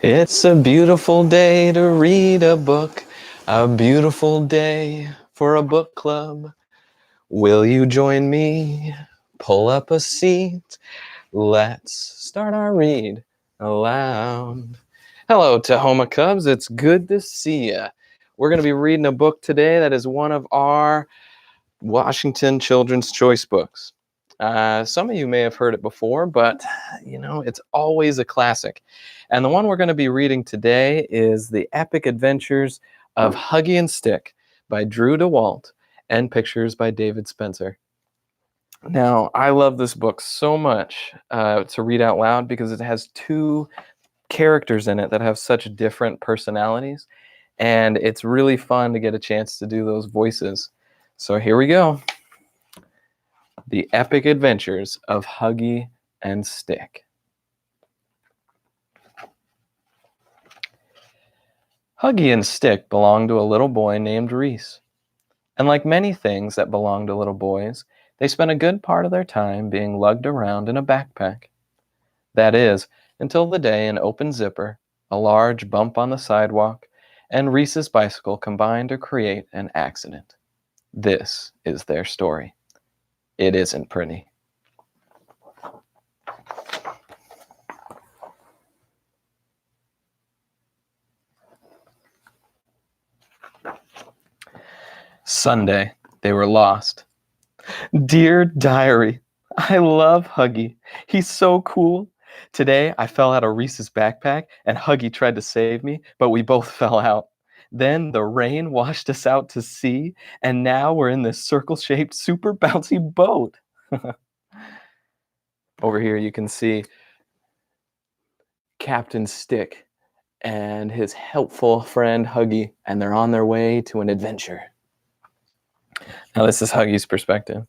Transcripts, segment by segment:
It's a beautiful day to read a book, a beautiful day for a book club. Will you join me? Pull up a seat. Let's start our read aloud. Hello, Tahoma Cubs. It's good to see ya. We're going to be reading a book today that is one of our Washington Children's Choice books. Some of you may have heard it before, but it's always a classic. And the one we're going to be reading today is The Epic Adventures of Huggie and Stick by Drew Daywalt and pictures by David Spencer. Now, I love this book so much to read out loud because it has two characters in it that have such different personalities, and it's really fun to get a chance to do those voices. So here we go. The Epic Adventures of Huggie and Stick. Huggie and Stick belonged to a little boy named Reese. And like many things that belong to little boys, they spent a good part of their time being lugged around in a backpack. That is, until the day an open zipper, a large bump on the sidewalk, and Reese's bicycle combined to create an accident. This is their story. It isn't pretty. Sunday, they were lost. Dear Diary, I love Huggie. He's so cool. Today, I fell out of Reese's backpack, and Huggie tried to save me, but we both fell out. Then the rain washed us out to sea, and now we're in this circle-shaped, super bouncy boat. Over here, you can see Captain Stick and his helpful friend Huggie, and they're on their way to an adventure. Now, this is Huggie's perspective.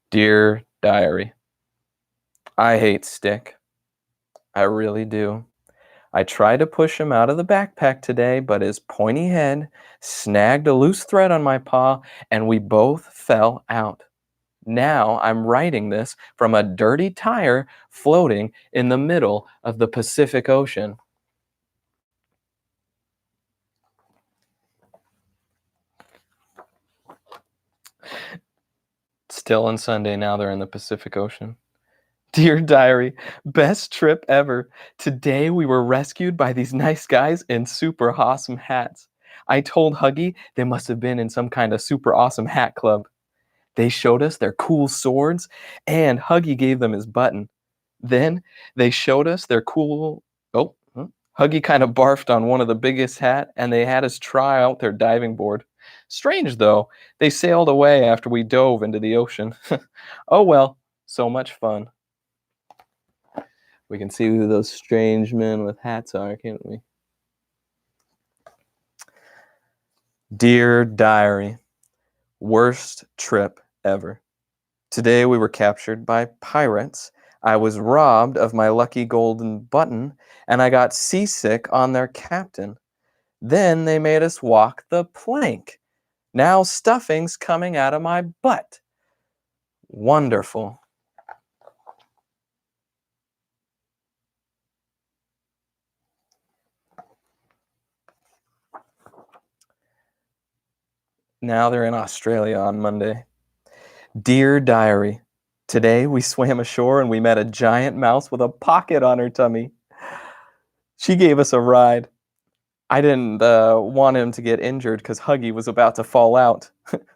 Dear Diary, I hate Stick. I really do. I tried to push him out of the backpack today, but his pointy head snagged a loose thread on my paw, and we both fell out. Now I'm writing this from a dirty tire floating in the middle of the Pacific Ocean. Still on Sunday, now they're in the Pacific Ocean. Dear Diary, best trip ever. Today we were rescued by these nice guys in super awesome hats. I told Huggie they must have been in some kind of super awesome hat club. They showed us their cool swords, and Huggie gave them his button. Then they showed us their cool... Huggie kind of barfed on one of the biggest hat, and they had us try out their diving board. Strange, though. They sailed away after we dove into the ocean. Oh well, so much fun. We can see who those strange men with hats are, can't we? Dear Diary, worst trip ever. Today we were captured by pirates. I was robbed of my lucky golden button, and I got seasick on their captain. Then they made us walk the plank. Now stuffing's coming out of my butt. Wonderful. Now they're in Australia on Monday. Dear Diary, today we swam ashore and we met a giant mouse with a pocket on her tummy. She gave us a ride. I didn't want him to get injured because Huggie was about to fall out,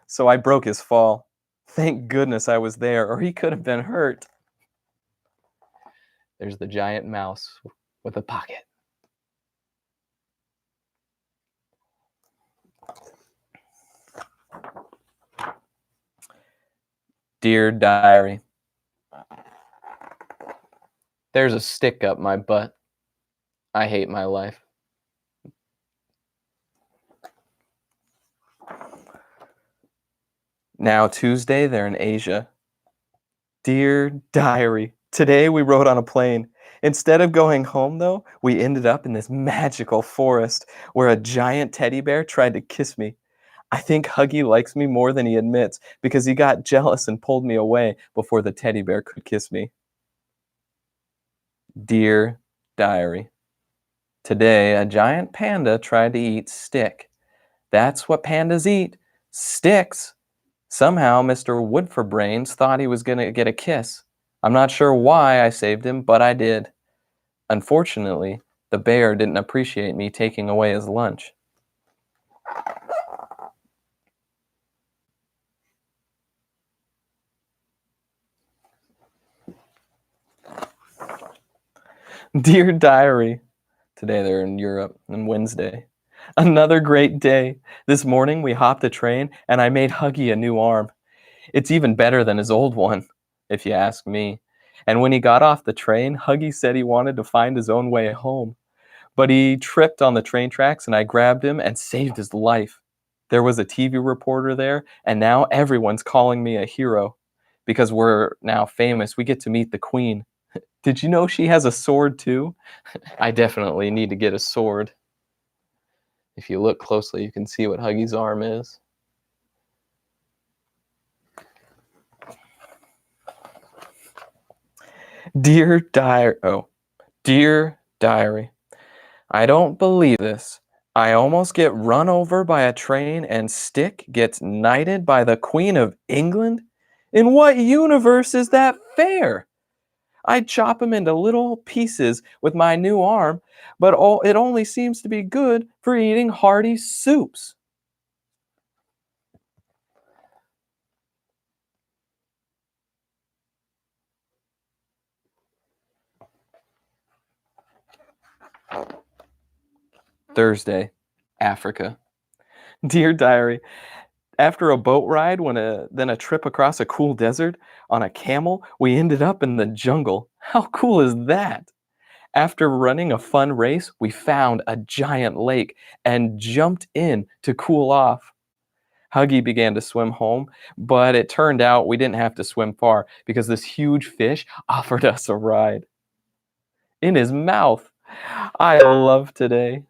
so I broke his fall. Thank goodness I was there, or he could have been hurt. There's the giant mouse with a pocket. Dear Diary, there's a stick up my butt. I hate my life. Now Tuesday, they're in Asia. Dear Diary, today we rode on a plane. Instead of going home, though, we ended up in this magical forest where a giant teddy bear tried to kiss me. I think Huggie likes me more than he admits because he got jealous and pulled me away before the teddy bear could kiss me. Dear Diary, Today, a giant panda tried to eat stick. That's what pandas eat, sticks. Somehow, Mr. Woodforbrains thought he was going to get a kiss. I'm not sure why I saved him, but I did. Unfortunately, the bear didn't appreciate me taking away his lunch. Dear Diary, today they're in Europe on Wednesday. Another great day. This morning we hopped a train and I made Huggie a new arm. It's even better than his old one, if you ask me. And when he got off the train, Huggie said he wanted to find his own way home. But he tripped on the train tracks and I grabbed him and saved his life. There was a TV reporter there, and now everyone's calling me a hero. Because we're now famous, we get to meet the Queen. Did you know she has a sword too? I definitely need to get a sword. If you look closely, you can see what Huggie's arm is. Dear Diary, I don't believe this. I almost get run over by a train and Stick gets knighted by the Queen of England? In what universe is that fair? I'd chop him into little pieces with my new arm, but it only seems to be good for eating hearty soups. Thursday, Africa. Dear Diary, after a boat ride, then a trip across a cool desert on a camel, we ended up in the jungle. How cool is that? After running a fun race, we found a giant lake and jumped in to cool off. Huggie began to swim home, but it turned out we didn't have to swim far because this huge fish offered us a ride. In his mouth. I love today.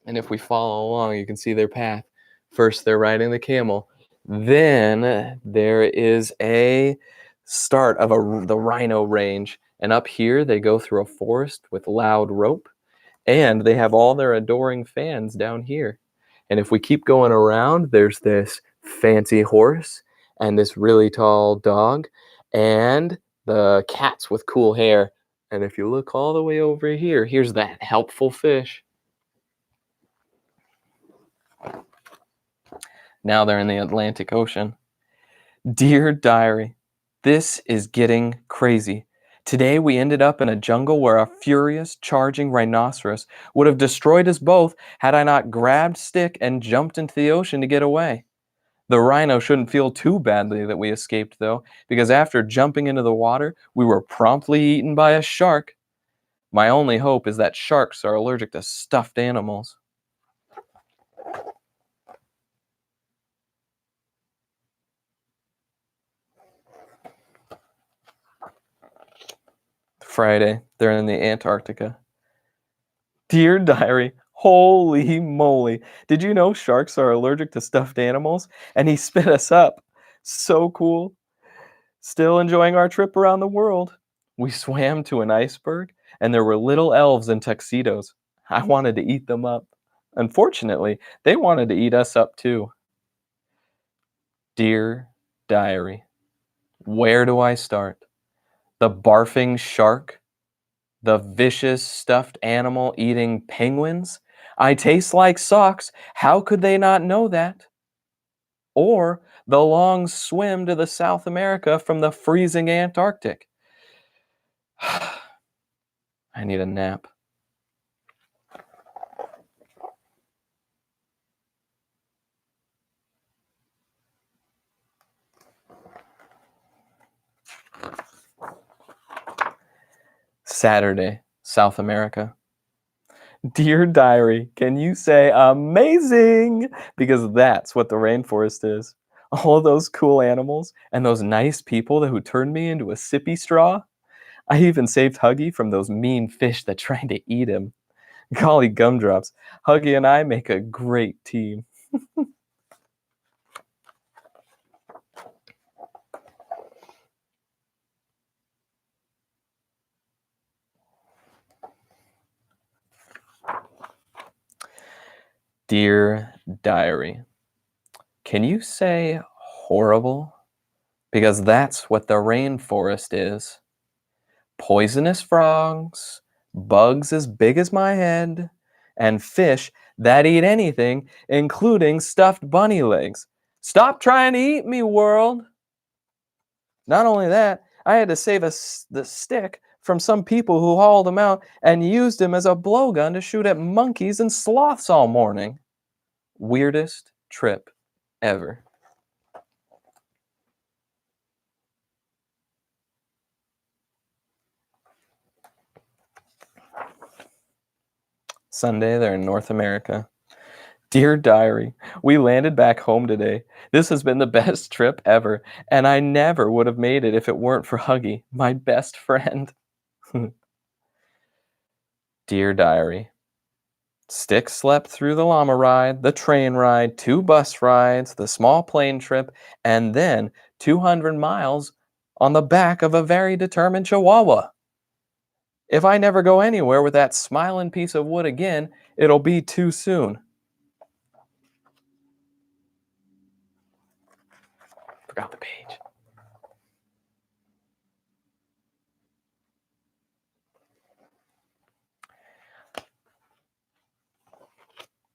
And if we follow along, you can see their path. First, they're riding the camel. Then there is a start of the rhino range. And up here, they go through a forest with loud rope. And they have all their adoring fans down here. And if we keep going around, there's this fancy horse and this really tall dog and the cats with cool hair. And if you look all the way over here, here's that helpful fish. Now they're in the Atlantic Ocean. Dear Diary, this is getting crazy. Today we ended up in a jungle where a furious, charging rhinoceros would have destroyed us both had I not grabbed Stick and jumped into the ocean to get away. The rhino shouldn't feel too badly that we escaped, though, because after jumping into the water, we were promptly eaten by a shark. My only hope is that sharks are allergic to stuffed animals. Friday, they're in the Antarctica. Dear Diary, holy moly. Did you know sharks are allergic to stuffed animals? And he spit us up. So cool. Still enjoying our trip around the world. We swam to an iceberg, and there were little elves in tuxedos. I wanted to eat them up. Unfortunately, they wanted to eat us up too. Dear Diary, where do I start? The barfing shark? The vicious stuffed animal eating penguins? I taste like socks. How could they not know that? Or the long swim to the South America from the freezing Antarctic? I need a nap. Saturday, South America. Dear Diary, can you say amazing? Because that's what the rainforest is. All those cool animals and those nice people who turned me into a sippy straw. I even saved Huggie from those mean fish that tried to eat him. Golly gumdrops, Huggie and I make a great team. Dear Diary, can you say horrible? Because that's what the rainforest is. Poisonous frogs, bugs as big as my head, and fish that eat anything, including stuffed bunny legs. Stop trying to eat me, world! Not only that, I had to save the stick from some people who hauled him out and used him as a blowgun to shoot at monkeys and sloths all morning. Weirdest trip ever. Sunday, they're in North America. Dear Diary, we landed back home today. This has been the best trip ever, and I never would have made it if it weren't for Huggie, my best friend. Dear Diary, Stick slept through the llama ride, the train ride, 2 bus rides, the small plane trip, and then 200 miles on the back of a very determined chihuahua. If I never go anywhere with that smiling piece of wood again, it'll be too soon. Forgot the page.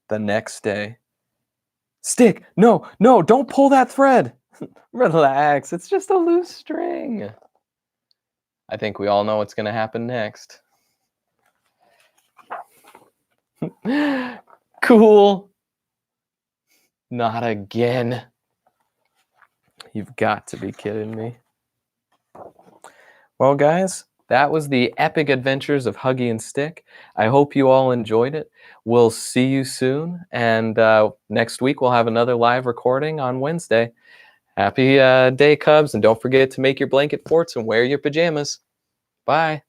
The next day. Stick! No, don't pull that thread! Relax, it's just a loose string. I think we all know what's going to happen next. Cool. Not again. You've got to be kidding me. Well, guys, that was the epic adventures of Huggie and Stick. I hope you all enjoyed it. We'll see you soon. And next week, we'll have another live recording on Wednesday. Happy day, Cubs. And don't forget to make your blanket forts and wear your pajamas. Bye.